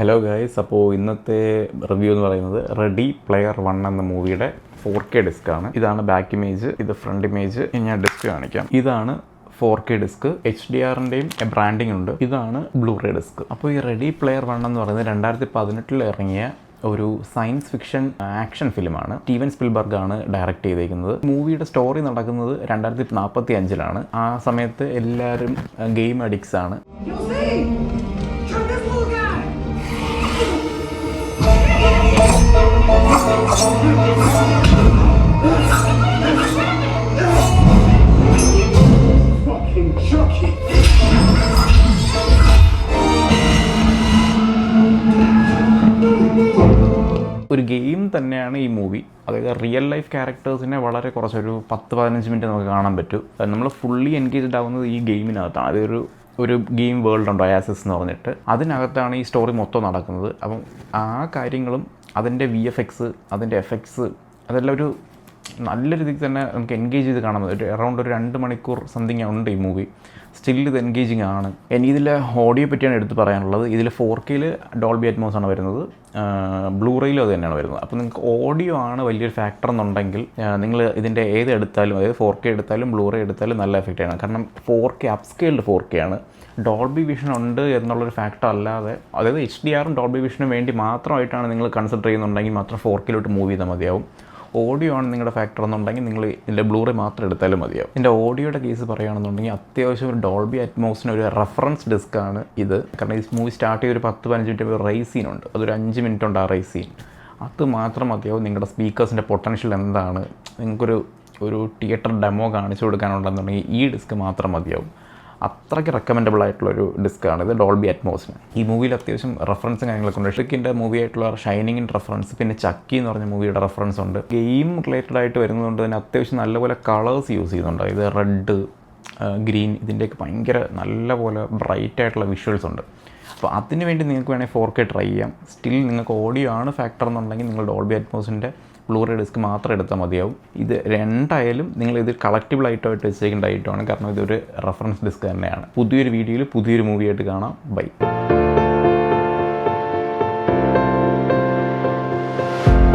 Hello guys, അപ്പോൾ ഇന്നത്തെ review എന്ന് പറയുന്നത് റെഡി പ്ലെയർ 1 എന്ന മൂവിയുടെ 4K ഡിസ്ക്കാണ്. ഇതാണ് ബാക്ക് ഇമേജ്, ഇത് ഫ്രണ്ട് ഇമേജ്. ഞാൻ ഡിസ്ക് കാണിക്കാം. ഇതാണ് 4K ഡിസ്ക്. HDRൻ്റെയും ബ്രാൻഡിങ് ഉണ്ട്. ഇതാണ് ബ്ലൂറേ ഡിസ്ക്. അപ്പോൾ ഈ റെഡി പ്ലെയർ 1 എന്ന് പറയുന്നത് 2018 ഇറങ്ങിയ ഒരു സയൻസ് ഫിക്ഷൻ ആക്ഷൻ ഫിലിമാണ്. സ്റ്റീവൻ സ്പിൽബർഗ് ആണ് ഡയറക്റ്റ് ചെയ്തേക്കുന്നത്. മൂവിയുടെ സ്റ്റോറി നടക്കുന്നത് 2045 ആ സമയത്ത് എല്ലാവരും ഗെയിം അഡിക്ട്സ് ആണ്. ഒരു ഗെയിം തന്നെയാണ് ഈ മൂവി. അതായത് റിയൽ ലൈഫ് ക്യാരക്ടേഴ്സിനെ വളരെ കുറച്ചൊരു 10-15 മിനിറ്റ് നമുക്ക് കാണാൻ പറ്റും. നമ്മൾ ഫുള്ളി എൻഗേജ്ഡ് ആവുന്നത് ഈ ഗെയിമിനകത്താണ്. അതൊരു ഗെയിം വേൾഡ് ഉണ്ട്, ഒയാസിസ് എന്ന് പറഞ്ഞിട്ട്. അതിനകത്താണ് ഈ സ്റ്റോറി മൊത്തം നടക്കുന്നത്. അപ്പം ആ കാര്യങ്ങളും അതിൻ്റെ VFX, അതിൻ്റെ എഫക്ട്സ്, അതെല്ലാം ഒരു നല്ല രീതിക്ക് തന്നെ നമുക്ക് എൻഗേജ് ചെയ്ത് കാണാൻ പറ്റും. അറൗണ്ട് ഒരു 2 മണിക്കൂർ സംതിങ് ഉണ്ട് ഈ മൂവി. സ്റ്റിൽ ഇത് എൻഗേജിങ് ആണ്. എനിക്കിതിൽ ഓഡിയോ പറ്റിയാണ് എടുത്ത് പറയാനുള്ളത്. ഇതിൽ 4Kയിൽ ഡോൾബി അറ്റ്മോസ് ആണ് വരുന്നത്, ബ്ലൂറേയിലും അത് തന്നെയാണ് വരുന്നത്. അപ്പോൾ നിങ്ങൾക്ക് ഓഡിയോ ആണ് വലിയൊരു ഫാക്ടർ എന്നുണ്ടെങ്കിൽ നിങ്ങൾ ഇതിൻ്റെ ഏത് എടുത്താലും, അതായത് 4K എടുത്താലും ബ്ലൂറേ എടുത്താലും നല്ല എഫക്റ്റ് ആണ്. കാരണം 4K അപ്സ്കെയിൽഡ് 4K ആണ്. ഡോൾബി വിഷൻ ഉണ്ട് എന്നുള്ളൊരു ഫാക്ടർ അല്ലാതെ, അതായത് HDRും ഡോൾബി വിഷനും വേണ്ടി മാത്രമായിട്ടാണ് നിങ്ങൾ കൺസിഡർ ചെയ്യുന്നുണ്ടെങ്കിൽ മാത്രം 4Kയിലോട്ട് മൂവ് ചെയ്താൽ മതിയാവും. ഓഡിയോ ആണ് നിങ്ങളുടെ ഫാക്ടർ എന്നുണ്ടെങ്കിൽ നിങ്ങൾ ഇതിൻ്റെ ബ്ലൂറേ മാത്രം എടുത്താലും മതിയാവും. ഇതിൻ്റെ ഓഡിയോയുടെ കേസ് പറയുകയാണെന്നുണ്ടെങ്കിൽ അത്യാവശ്യം ഒരു ഡോൾബി അറ്റ്മോസിന് ഒരു റെഫറൻസ് ഡിസ്ക്കാണ് ഇത്. കാരണം ഈ മൂവി സ്റ്റാർട്ട് ചെയ്ത് ഒരു 10-15 മിനിറ്റ് റൈസ് സീനുണ്ട്. അതൊരു 5 മിനിറ്റ് ഉണ്ട് ആ റൈസ് സീൻ. അത് മാത്രം മതിയാവും. നിങ്ങളുടെ സ്പീക്കേഴ്സിൻ്റെ പൊട്ടൻഷ്യൽ എന്താണ്, നിങ്ങൾക്കൊരു തിയേറ്റർ ഡെമോ കാണിച്ചു കൊടുക്കാനുണ്ടെന്നുണ്ടെങ്കിൽ ഈ ഡിസ്ക് മാത്രം മതിയാവും. അത്രയ്ക്ക് റെക്കമെൻഡബിൾ ആയിട്ടുള്ളൊരു ഡിസ്ക്കാണ് ഇത് ഡോൾബി അറ്റ്മോസിന്. ഈ മൂവിയിൽ അത്യാവശ്യം റെഫറൻസും കാര്യങ്ങളൊക്കെ ഉണ്ട്. ഷിക്കിൻ്റെ മൂവി ആയിട്ടുള്ള ഷൈനിങ്ങിൻ്റെ റെഫറൻസ്, പിന്നെ ചക്കി എന്ന് പറഞ്ഞ മൂവിയുടെ റെഫറൻസ് ഉണ്ട്. ഗെയിം റിലേറ്റഡ് ആയിട്ട് വരുന്നതുകൊണ്ട് തന്നെ അത്യാവശ്യം നല്ലപോലെ കളേഴ്സ് യൂസ് ചെയ്യുന്നുണ്ട്. ഇത് റെഡ്, ഗ്രീൻ, ഇതിൻ്റെയൊക്കെ ഭയങ്കര നല്ലപോലെ ബ്രൈറ്റ് ആയിട്ടുള്ള വിഷ്വൽസ് ഉണ്ട്. അപ്പോൾ അതിന് വേണ്ടി നിങ്ങൾക്ക് വേണമെങ്കിൽ 4K ട്രൈ ചെയ്യാം. സ്റ്റിൽ നിങ്ങൾക്ക് ഓഡിയോ ആണ് ഫാക്ടർ എന്നുണ്ടെങ്കിൽ നിങ്ങൾ ഡോൾബി അറ്റ്മോസിൻ്റെ ബ്ലൂറേ ഡിസ്ക് മാത്രം എടുത്താൽ മതിയാവും. ഇത് രണ്ടായാലും നിങ്ങളിത് കളക്റ്റിബിൾ ഐറ്റമായിട്ട് വെച്ചേക്കേണ്ട ഐറ്റമാണ്. കാരണം ഇതൊരു റെഫറൻസ് ഡിസ്ക് തന്നെയാണ്. പുതിയൊരു വീഡിയോയിൽ പുതിയൊരു മൂവിയായിട്ട് കാണാം. ബൈ.